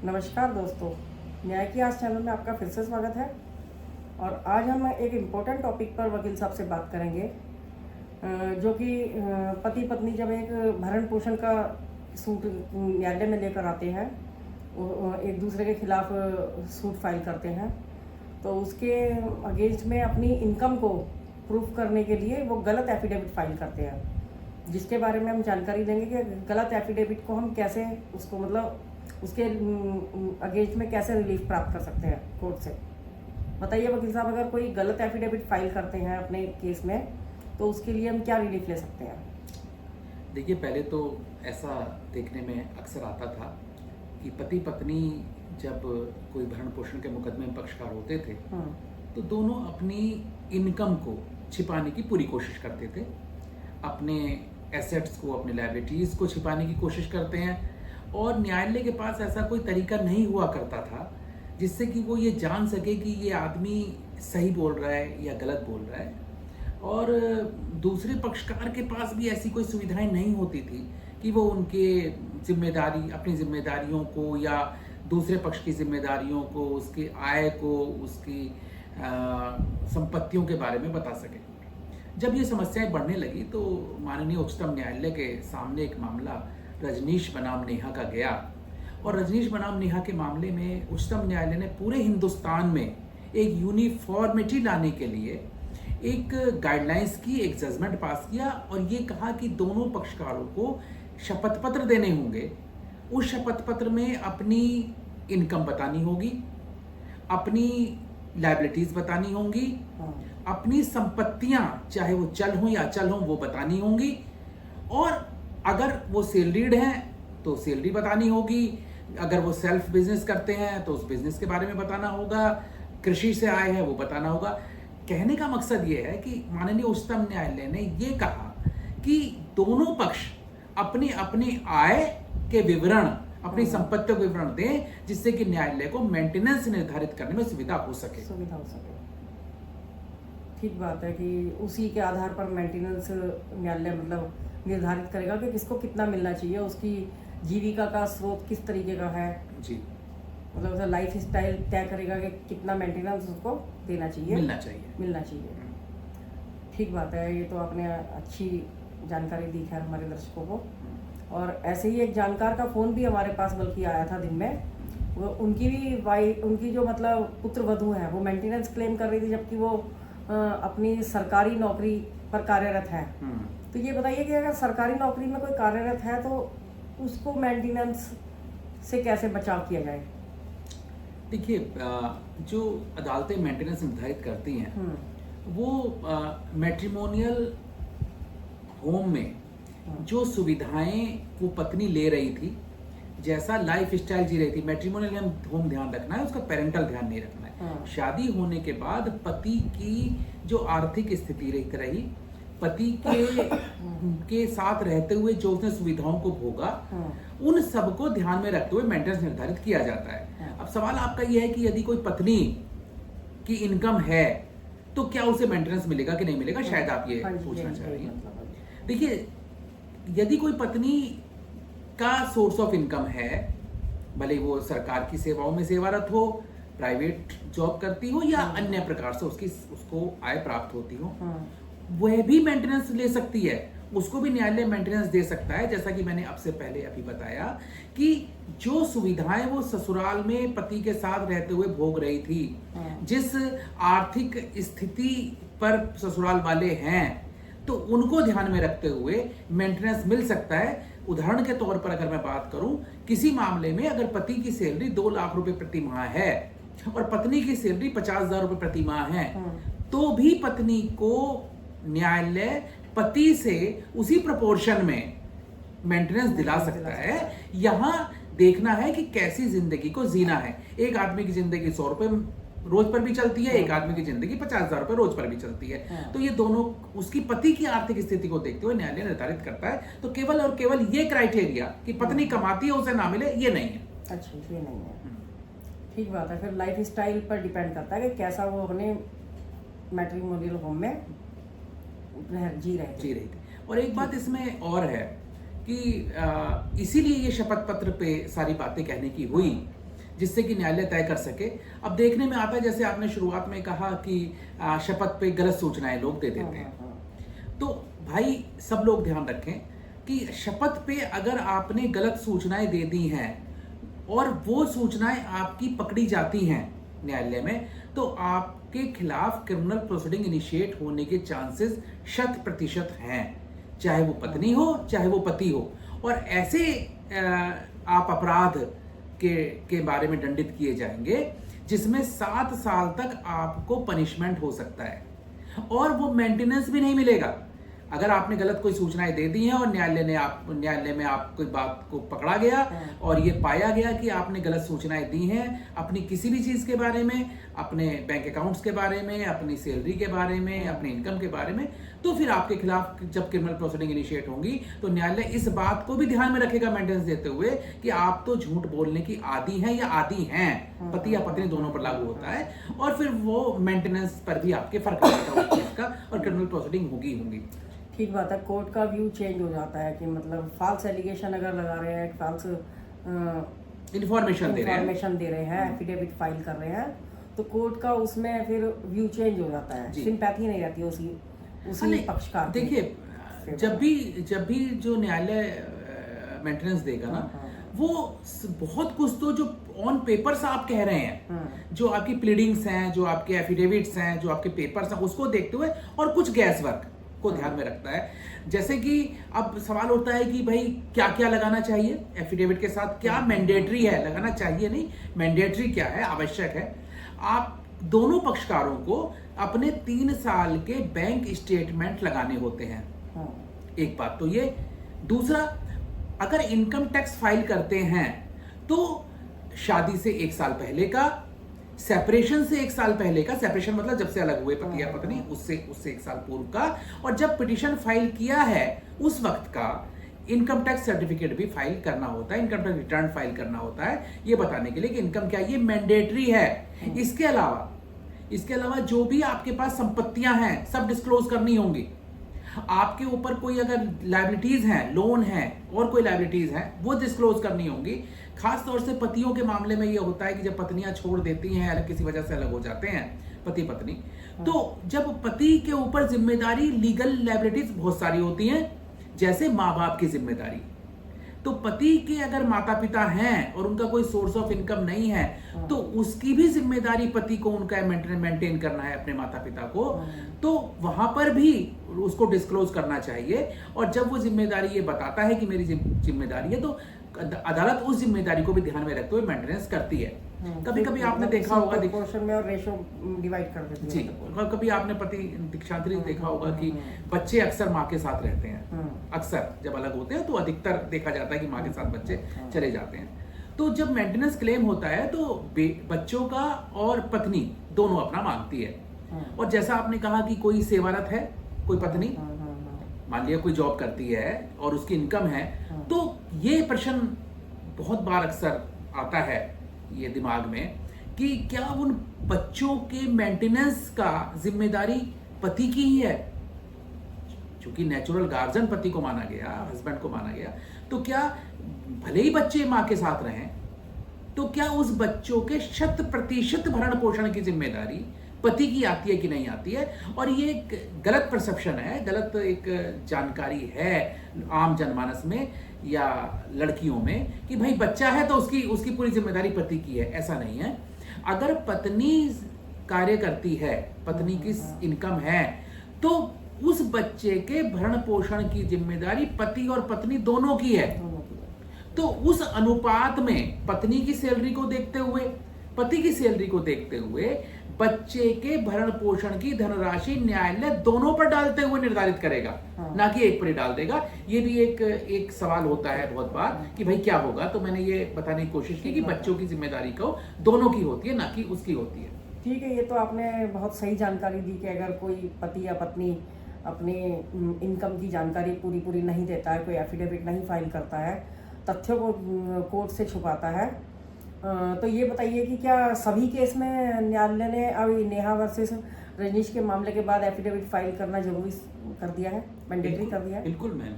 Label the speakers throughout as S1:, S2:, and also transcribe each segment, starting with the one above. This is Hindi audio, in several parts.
S1: नमस्कार दोस्तों, न्याय की आस चैनल में आपका फिर से स्वागत है। और आज हम एक इम्पोर्टेंट टॉपिक पर वकील साहब से बात करेंगे, जो कि पति पत्नी जब एक भरण पोषण का सूट न्यायालय में लेकर आते हैं, एक दूसरे के खिलाफ सूट फाइल करते हैं, तो उसके अगेंस्ट में अपनी इनकम को प्रूफ करने के लिए वो गलत एफिडेविट फाइल करते हैं, जिसके बारे में हम जानकारी देंगे कि गलत एफिडेविट को हम कैसे उसको मतलब उसके अगेंस्ट में कैसे रिलीफ प्राप्त कर सकते हैं कोर्ट से। बताइए वकील साहब, अगर कोई गलत एफिडेविट फाइल करते हैं अपने केस में, तो उसके लिए हम क्या रिलीफ ले सकते हैं?
S2: देखिए, पहले तो ऐसा देखने में अक्सर आता था कि पति पत्नी जब कोई भरण पोषण के मुकदमे में पक्षकार होते थे तो दोनों अपनी इनकम को छिपाने की पूरी कोशिश करते थे, अपने एसेट्स को, अपने लायबिलिटीज़ को छिपाने की कोशिश करते हैं, और न्यायालय के पास ऐसा कोई तरीका नहीं हुआ करता था जिससे कि वो ये जान सके कि ये आदमी सही बोल रहा है या गलत बोल रहा है। और दूसरे पक्षकार के पास भी ऐसी कोई सुविधाएं नहीं होती थी कि वो उनके अपनी जिम्मेदारियों को या दूसरे पक्ष की जिम्मेदारियों को, उसकी आय को, उसकी संपत्तियों के बारे में बता सके। जब ये समस्याएं बढ़ने लगी तो माननीय उच्चतम न्यायालय के सामने एक मामला रजनीश बनाम नेहा का गया, और रजनीश बनाम नेहा के मामले में उच्चतम न्यायालय ने पूरे हिंदुस्तान में एक यूनिफॉर्मिटी लाने के लिए एक गाइडलाइंस की, एक जजमेंट पास किया, और ये कहा कि दोनों पक्षकारों को शपथ पत्र देने होंगे। उस शपथ पत्र में अपनी इनकम बतानी होगी, अपनी लायबिलिटीज बतानी होंगी, अपनी संपत्तियां चाहे वो चल हों या अचल हों वो बतानी होंगी, और अगर वो सैलरीड हैं तो सैलरी बतानी होगी, अगर वो सेल्फ बिजनेस करते हैं तो उस बिजनेस के बारे में बताना होगा, कृषि से आय है वो बताना होगा। कहने का मकसद ये है कि माननीय उच्चतम न्यायालय ने ये कहा कि दोनों पक्ष अपनी अपनी आय के विवरण, अपनी संपत्तियों के विवरण दें, जिससे कि न्यायालय को मेंटेनेंस निर्धारित करने में सुविधा हो सके।
S1: ठीक बात है कि उसी के आधार पर मेंटेनेंस न्यायालय मतलब निर्धारित करेगा कि किसको कितना मिलना चाहिए, उसकी जीविका का स्रोत किस तरीके का है
S2: जी,
S1: मतलब लाइफ स्टाइल तय करेगा कि कितना मेंटेनेंस उसको देना चाहिए, मिलना चाहिए। ठीक बात है, ये तो आपने अच्छी जानकारी दी है हमारे दर्शकों को। और ऐसे ही एक जानकार का फ़ोन भी हमारे पास बल्कि आया था दिन में, वो उनकी जो मतलब पुत्र वधू है वो मेंटेनेंस क्लेम कर रही थी, जबकि वो अपनी सरकारी नौकरी पर कार्यरत है। तो ये बताइए कि अगर सरकारी नौकरी में कोई कार्यरत है तो उसको मेंटेनेंस से कैसे बचाव किया जाए?
S2: देखिए, जो अदालतें मेंटेनेंस निर्धारित करती हैं वो मैट्रिमोनियल होम में जो सुविधाएं वो पत्नी ले रही थी, जैसा लाइफ स्टाइल जी रही थी, मैट्रिमोनियल होम ध्यान रखना है, उसका पेरेंटल ध्यान नहीं रखना है। शादी होने के बाद पति की जो आर्थिक स्थिति रही, पति के साथ रहते हुए जो उसने सुविधाओं को भोगा, उन सबको ध्यान में रखते हुए मेंटेनेंस निर्धारित किया जाता है। अब सवाल आपका यह है कि यदि कोई पत्नी की इनकम है तो क्या उसे मेंटेनेंस मिलेगा कि नहीं मिलेगा, शायद आप ये पूछना चाह रही हैं। देखिए, यदि कोई पत्नी का सोर्स ऑफ इनकम है, भले वो सरकार की सेवाओं में सेवारत हो, प्राइवेट जॉब करती हो या अन्य प्रकार से उसको आय प्राप्त होती हो, वह भी मेंटेनेंस ले सकती है, उसको भी न्यायालय मेंटेनेंस दे सकता है। जैसा कि मैंने आपसे पहले अभी बताया कि जो सुविधाएं वो ससुराल में पति के साथ रहते हुए भोग रही थी, जिस आर्थिक स्थिति पर ससुराल वाले हैं, तो उनको ध्यान में रखते हुए मेंटेनेंस मिल सकता है। उदाहरण के तौर पर अगर मैं बात करूं, किसी मामले में अगर पति की सैलरी 2 लाख रुपए प्रति माह है और पत्नी की सैलरी 50,000 रुपए प्रति माह है, तो भी पत्नी को न्यायालय पति से उसी प्रोपोर्शन में मेंटेनेंस दिला सकता है। यहां देखना है कि कैसी जिंदगी को जीना है। एक आदमी की जिंदगी 100 रुपए रोज पर भी चलती है, एक आदमी की जिंदगी 50,000 रुपए रोज पर भी चलती है। तो ये दोनों उसकी पति की आर्थिक स्थिति को देखते हुए न्यायालय निर्धारित करता है। तो केवल और केवल ये क्राइटेरिया कि पत्नी कमाती है उसे ना मिले, ये नहीं है।
S1: अच्छा, ये नहीं है। ठीक बात है। फिर लाइफ स्टाइल पर डिपेंड करता है कि कैसा वो अपने मैट्रिमोनियल होम में जी रहे थे।
S2: और एक बात इसमें और है कि इसीलिए ये शपथ पत्र पे सारी बातें कहने की हुई जिससे कि न्यायालय तय कर सके। अब देखने में आता है, जैसे आपने शुरुआत में कहा कि शपथ पे गलत सूचनाएं लोग दे देते हैं, तो भाई सब लोग ध्यान रखें कि शपथ पे अगर आपने गलत सूचनाएं दे दी हैं और वो सूचनाएं आपकी पकड़ी जाती हैं न्यायालय में, तो आपके खिलाफ क्रिमिनल प्रोसीडिंग इनिशिएट होने के चांसेस 100% हैं, चाहे वो पत्नी हो चाहे वो पति हो। और ऐसे आप अपराध के बारे में दंडित किए जाएंगे जिसमें 7 साल तक आपको पनिशमेंट हो सकता है, और वो मेंटेनेंस भी नहीं मिलेगा। अगर आपने गलत कोई सूचनाएं दे दी हैं और न्यायालय में आप कोई बात को पकड़ा गया और ये पाया गया कि आपने गलत सूचनाएं दी हैं अपनी किसी भी चीज के बारे में, अपने बैंक अकाउंट्स के बारे में, अपनी सैलरी के बारे में, अपने इनकम के बारे में, तो फिर आपके खिलाफ जब क्रिमिनल प्रोसीडिंग इनिशिएट होंगी तो न्यायालय इस बात को भी ध्यान में रखेगा मेंटेनेंस देते हुए कि आप तो झूठ बोलने की आदी हैं या आदी हैं, पति या पत्नी दोनों पर लागू होता है, और फिर वो मेंटेनेंस पर भी आपके फर्क पड़ता है उस चीज का, और क्रिमिनल प्रोसीडिंग होगी।
S1: ठीक बात है, कोर्ट का व्यू चेंज हो जाता है कि मतलब फाल्स एलिगेशन अगर लगा रहे हैं, फाल्स
S2: इन्फॉर्मेशन
S1: दे रहे हैं, एफिडेविट फाइल कर रहे हैं, तो कोर्ट का उसमें फिर व्यू चेंज हो जाता है, सिंपैथी नहीं रहती उसी पक्षकार।
S2: देखिए जब भी जो न्यायालय मेंटेनेंस देगा ना, वो बहुत कुछ तो जो ऑन पेपर्स आप कह रहे हैं, जो आपकी प्लीडिंग्स हैं, जो आपके एफिडेविट्स हैं, जो आपके पेपर्स हैं, उसको देखते हुए और कुछ गैस वर्क को ध्यान में रखता है। जैसे कि अब सवाल होता है कि भाई क्या क्या लगाना चाहिए एफिडेविट के साथ, क्या मैंडेटरी है, लगाना चाहिए नहीं, मैंडेटरी क्या है, आवश्यक है। आप दोनों पक्षकारों को अपने 3 साल के बैंक स्टेटमेंट लगाने होते हैं, एक बात तो ये। दूसरा, अगर इनकम टैक्स फाइल करते हैं तो शादी से 1 साल पहले का, सेपरेशन से 1 साल पहले का, सेपरेशन मतलब जब से अलग हुए पति या पत्नी, उससे 1 साल पूर्व का, और जब पिटीशन फाइल किया है उस वक्त का इनकम टैक्स सर्टिफिकेट भी फाइल करना होता है, इनकम टैक्स रिटर्न फाइल करना होता है, ये बताने के लिए कि इनकम क्या, ये मैंडेटरी है। इसके अलावा जो भी आपके पास संपत्तियां हैं सब डिस्क्लोज करनी होंगी। आपके ऊपर कोई अगर लायबिलिटीज हैं, लोन है और कोई लायबिलिटीज हैं, वो डिस्क्लोज करनी होंगी। खास तौर से पतियों के मामले में ये होता है कि जब पत्नियां छोड़ देती हैं, अलग किसी वजह से अलग हो जाते हैं पति पत्नी, तो जब पति के ऊपर जिम्मेदारी, लीगल लायबिलिटीज बहुत सारी होती हैं, जैसे माँ बाप की जिम्मेदारी। तो पति के अगर माता पिता हैं और उनका कोई सोर्स ऑफ इनकम नहीं है, तो उसकी भी जिम्मेदारी पति को उनका मेंटेन करना है अपने माता पिता को, तो वहां पर भी उसको डिस्क्लोज करना चाहिए। और जब वो जिम्मेदारी ये बताता है कि मेरी जिम्मेदारी है, तो अदालत उस जिम्मेदारी को भी ध्यान में रखते हुए मेंटेनेंस करती है। कभी कभी आपने देखा होगा
S1: पोर्शन में और रेशो डिवाइड कर देती है
S2: जी, कभी आपने पति दीक्षांतरी देखा होगा कि बच्चे अक्सर माँ के साथ रहते हैं, अक्सर जब अलग होते हैं तो अधिकतर देखा जाता है कि माँ के साथ बच्चे चले जाते हैं। तो जब मेंटेनेंस क्लेम होता है तो बच्चों का और पत्नी दोनों अपना मांगती है। और जैसा आपने कहा कि कोई सेवारत है, कोई पत्नी मान लिया कोई जॉब करती है और उसकी इनकम है, तो ये प्रश्न बहुत बार अक्सर आता है ये दिमाग में कि क्या उन बच्चों के मेंटेनेंस का जिम्मेदारी पति की ही है, क्योंकि नेचुरल गार्जियन पति को माना गया, हस्बैंड को माना गया, तो क्या भले ही बच्चे मां के साथ रहें, तो क्या उस बच्चों के 100% भरण पोषण की जिम्मेदारी पति की आती है कि नहीं आती है। और ये एक गलत परसेप्शन है, गलत एक जानकारी है आम जनमानस में या लड़कियों में कि भाई बच्चा है तो उसकी पूरी जिम्मेदारी पति की है। ऐसा नहीं है। अगर पत्नी कार्य करती है, पत्नी की इनकम है, तो उस बच्चे के भरण पोषण की जिम्मेदारी पति और पत्नी दोनों की है। तो उस अनुपात में पत्नी की सैलरी को देखते हुए, पति की सैलरी को देखते हुए बच्चे के भरण पोषण की धनराशि न्यायालय दोनों पर डालते हुए निर्धारित करेगा, ना कि एक पर ही डाल देगा। ये भी एक सवाल होता है बहुत बार कि भाई क्या होगा। तो मैंने ये बताने की कोशिश की कि बच्चों की जिम्मेदारी को दोनों की होती है, ना कि उसकी होती है।
S1: ठीक है, ये तो आपने बहुत सही जानकारी दी कि अगर कोई पति या पत्नी अपने इनकम की जानकारी पूरी नहीं देता है, कोई एफिडेविट नहीं फाइल करता है, तथ्यों को कोर्ट से छुपाता है, तो ये बताइए कि क्या सभी केस में न्यायालय ने अभी नेहा वर्सेस रजनीश के मामले के बाद एफिडेविट फाइल करना जरूरी कर दिया है, मैंडेटरी कर दिया है?
S2: बिल्कुल मैम,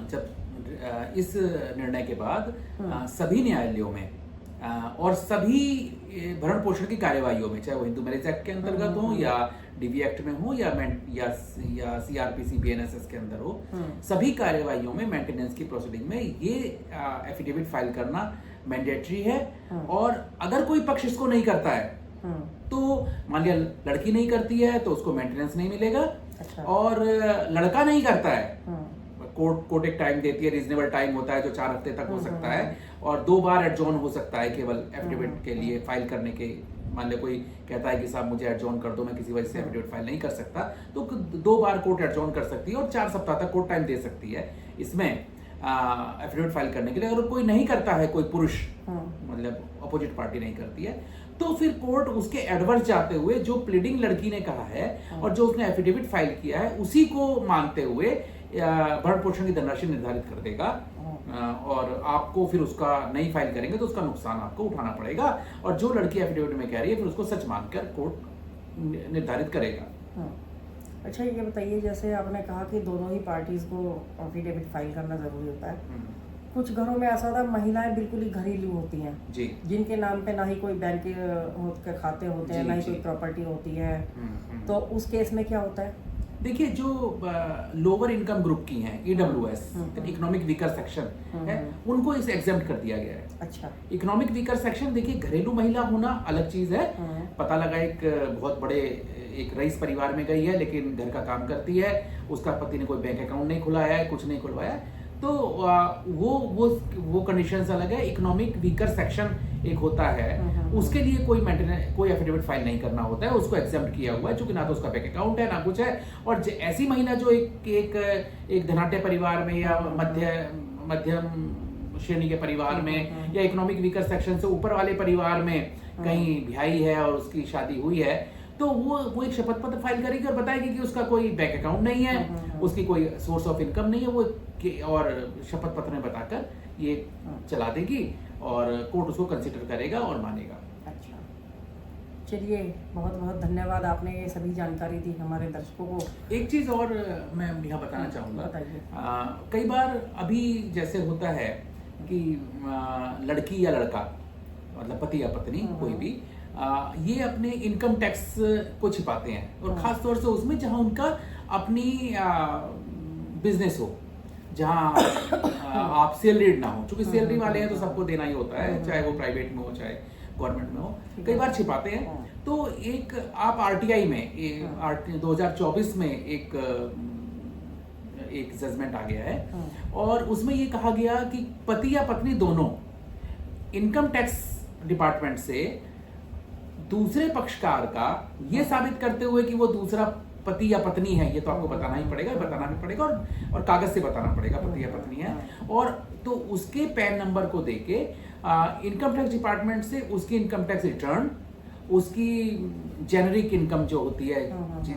S2: जब इस निर्णय के बाद सभी न्यायालयों में और सभी भरण पोषण की कार्यवाहियों में, चाहे वो हिंदू मैरिज एक्ट के अंतर्गत हो या डीबी एक्ट में हो या सीआरपीसी बीएनएसएस के अंदर हो, सभी कार्यवाहियों में मेंटेनेंस की प्रोसीडिंग में ये एफिडेविट फाइल करना मैंडेटरी है। और अगर कोई पक्ष इसको नहीं करता है तो मान लिया लड़की नहीं करती है तो उसको मेंटेनेंस नहीं मिलेगा।
S1: अच्छा।
S2: और लड़का नहीं करता है, कोर्ट एक टाइम देती है, रीजनेबल टाइम होता है जो 4 हफ्ते तक हो सकता है, और 2 बार एडजॉर्न हो सकता है केवल एफिडेविट के लिए फाइल करने के। मान लिया कोई कहता है कि साहब मुझे एडजॉर्न कर दो, मैं किसी वजह से एफिडेविट फाइल नहीं कर सकता, तो 2 बार कोर्ट एडजॉर्न कर सकती है और 4 सप्ताह तक कोर्ट टाइम दे सकती है इसमें एफिडेविट फाइल करने के लिए। अगर कोई नहीं करता है, कोई पुरुष मतलब अपोजिट पार्टी नहीं करती है, तो फिर कोर्ट उसके एडवर्स जाते हुए जो प्लीडिंग लड़की ने कहा है और जो उसने एफिडेविट फाइल किया है उसी को मानते हुए भरण पोषण की धनराशि निर्धारित कर देगा। और आपको फिर उसका नहीं फाइल करेंगे तो उसका नुकसान आपको उठाना पड़ेगा, और जो लड़की एफिडेविट में कह रही है फिर उसको सच मानकर कोर्ट निर्धारित करेगा।
S1: अच्छा, ये बताइए, जैसे आपने कहा कि दोनों ही पार्टीज को एफिडेविट फाइल करना जरूरी होता है, कुछ घरों में ऐसा होता है महिलाएं बिल्कुल ही घरेलू होती हैं
S2: जी,
S1: जिनके नाम पे ना ही कोई बैंक के खाते होते हैं, ना ही कोई प्रॉपर्टी होती है, तो उस केस में क्या होता है?
S2: देखिए, जो लोअर इनकम ग्रुप की हैं, ईडब्ल्यूएस इकोनॉमिक वीकर सेक्शन है, उनको इस एग्जेम्प्ट कर दिया गया है।
S1: अच्छा।
S2: इकोनॉमिक वीकर सेक्शन, देखिए घरेलू महिला होना अलग चीज है। पता लगा एक बहुत बड़े एक रईस परिवार में गई है लेकिन घर का काम करती है, उसका पति ने कोई बैंक अकाउंट नहीं खुलाया है, कुछ नहीं खुलवाया है, तो वो कंडीशंस अलग है। इकोनॉमिक वीकर सेक्शन एक होता है, उसके लिए कोई एफिडेविट फाइल नहीं करना होता है, उसको एग्जेम्प्ट किया हुआ है, क्योंकि ना तो उसका बैंक अकाउंट है ना कुछ है। और ऐसी महिला जो एक धनाढ्य परिवार में या मध्यम श्रेणी के परिवार में या इकोनॉमिक वीकर सेक्शन से ऊपर वाले परिवार में कहीं ब्याही है और उसकी शादी हुई है, तो वो एक शपथ पत्र फाइल करेगी और बताएगी कि उसका कोई बैंक अकाउंट नहीं है, उसकी कोई सोर्स ऑफ इनकम नहीं है, वो और शपथ पत्र में बताकर ये चला देगी और कोर्ट उसको कंसिडर करेगा और मानेगा।
S1: अच्छा, चलिए, बहुत बहुत धन्यवाद, आपने ये सभी जानकारी दी हमारे दर्शकों को।
S2: एक चीज और मैं यहाँ बताना चाहूँगा,
S1: बताइए।
S2: कई बार अभी जैसे होता है कि लड़की या लड़का, मतलब पति या पत्नी कोई भी, ये अपने इनकम टैक्स को छिपाते हैं, और खास तौर से उसमें जहां उनका अपनी बिजनेस हो, जहां आप सैलरीड ना हो, क्योंकि सैलरी वाले हैं तो सबको देना ही होता है, चाहे वो प्राइवेट में हो चाहे गवर्नमेंट में हो, कई बार छिपाते हैं। तो एक आप आरटीआई में 2024 में एक जजमेंट आ गया है, और उसमें ये कहा गया कि पति या पत्नी दोनों इनकम टैक्स डिपार्टमेंट से दूसरे पक्षकार का ये साबित करते हुए कि वो दूसरा पति या पत्नी है, ये तो आपको बताना ही पड़ेगा, बताना भी पड़ेगा, और कागज से बताना पड़ेगा पति या पत्नी है, और तो उसके पैन नंबर को देके इनकम टैक्स डिपार्टमेंट से उसकी इनकम टैक्स रिटर्न, उसकी जेनरिक इनकम जो होती है,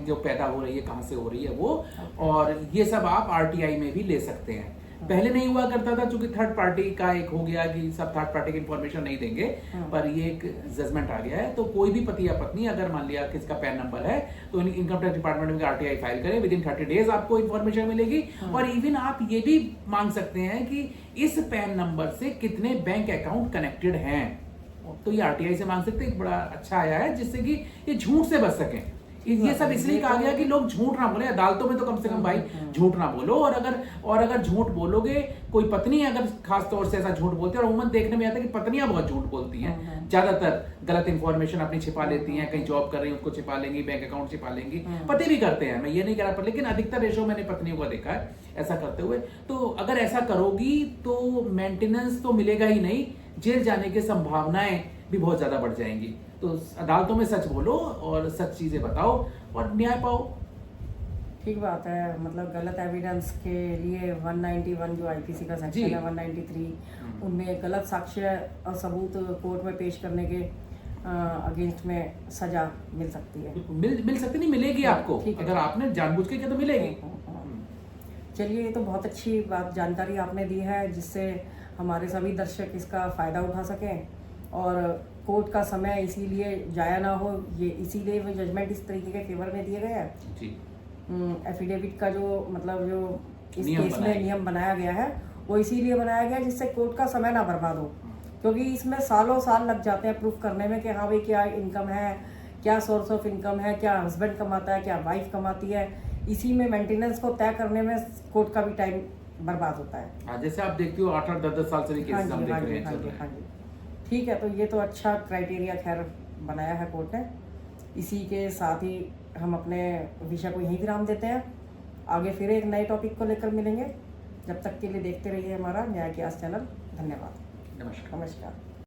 S2: जो पैदा हो रही है, कहाँ से हो रही है वो, और ये सब आप आरटीआई में भी ले सकते हैं। पहले नहीं हुआ करता था, चूंकि थर्ड पार्टी का एक हो गया कि सब थर्ड पार्टी की इंफॉर्मेशन नहीं देंगे, पर ये एक जजमेंट आ गया है। तो कोई भी पति या पत्नी अगर मान लिया किसका पैन नंबर है तो इनकम टैक्स डिपार्टमेंट में आरटीआई फाइल करें, विद इन 30 डेज आपको इंफॉर्मेशन मिलेगी। और इवन आप ये भी मांग सकते हैं कि इस पैन नंबर से कितने बैंक अकाउंट कनेक्टेड हैं, तो ये आरटीआई से मांग सकते हैं। एक बड़ा अच्छा आया है जिससे कि ये झूठ से बच सकें। ये सब इसलिए कहा गया कि लोग झूठ ना बोले, अदालतों में तो कम से कम भाई झूठ ना बोलो। और अगर झूठ बोलोगे, कोई पत्नी अगर खास तौर से ऐसा झूठ बोलती है, और उम्मीद देखने में आता है कि पत्नियां बहुत झूठ बोलती हैं, ज्यादातर गलत इंफॉर्मेशन अपनी छिपा लेती हैं, कहीं जॉब कर रही हैं उसको छिपा लेंगी, बैंक अकाउंट छिपा लेंगी, पति भी करते हैं, मैं ये नहीं कह रहा, पर लेकिन अधिकतर रेशो मैंने पत्नियों को देखा है ऐसा करते हुए। तो अगर ऐसा करोगी तो मेंटेनेंस तो मिलेगा ही नहीं, जेल जाने की संभावनाएं भी बहुत ज्यादा बढ़ जाएंगी। तो अदालतों में सच बोलो और सच चीजें बताओ और न्याय पाओ।
S1: ठीक बात है, मतलब गलत एविडेंस के लिए 191 जो आईपीसी का सेक्शन है, 193, उनमें गलत साक्ष्य और सबूत कोर्ट में पेश करने के अगेंस्ट में सजा मिल सकती है।
S2: मिल सकती नहीं, मिलेगी आपको, अगर आपने जानबूझ के किया तो मिलेगी।
S1: चलिए, ये तो बहुत अच्छी बात जानकारी आपने दी है, जिससे हमारे सभी दर्शक इसका फायदा उठा सकें, और कोर्ट का समय इसीलिए जाया ना हो, ये इसीलिए वो जजमेंट इस तरीके के फेवर में दिए गए हैं जी। एफिडेविट का जो मतलब जो इस केस में नियम बनाया गया है वो इसीलिए बनाया गया जिससे कोर्ट का समय ना बर्बाद हो, क्योंकि इसमें सालों साल लग जाते हैं प्रूफ करने में कि हाँ भाई क्या इनकम है, क्या सोर्स ऑफ इनकम है, क्या हस्बैंड कमाता है, क्या वाइफ कमाती है। इसी में मेंटेनेंस को तय करने में कोर्ट का भी टाइम बर्बाद होता है।
S2: हाँ, जैसे आप देखते हो 8-8 10-10 साल से भी
S1: हाँ
S2: केसेस हम
S1: जी,
S2: देख
S1: हाँ
S2: रहे
S1: जी,
S2: हैं
S1: हाँ
S2: चल
S1: जी,
S2: रहे
S1: हाँ
S2: हैं।
S1: जी। ठीक है, तो ये तो अच्छा क्राइटेरिया खैर बनाया है कोर्ट ने। इसी के साथ ही हम अपने विषय को यहीं विराम देते हैं। आगे फिर एक नए टॉपिक को लेकर मिलेंगे। जब तक के लिए देखते रहिए हमारा न्याय के आस चैनल। धन्यवाद।
S2: नमस्कार।
S1: नमस्कार।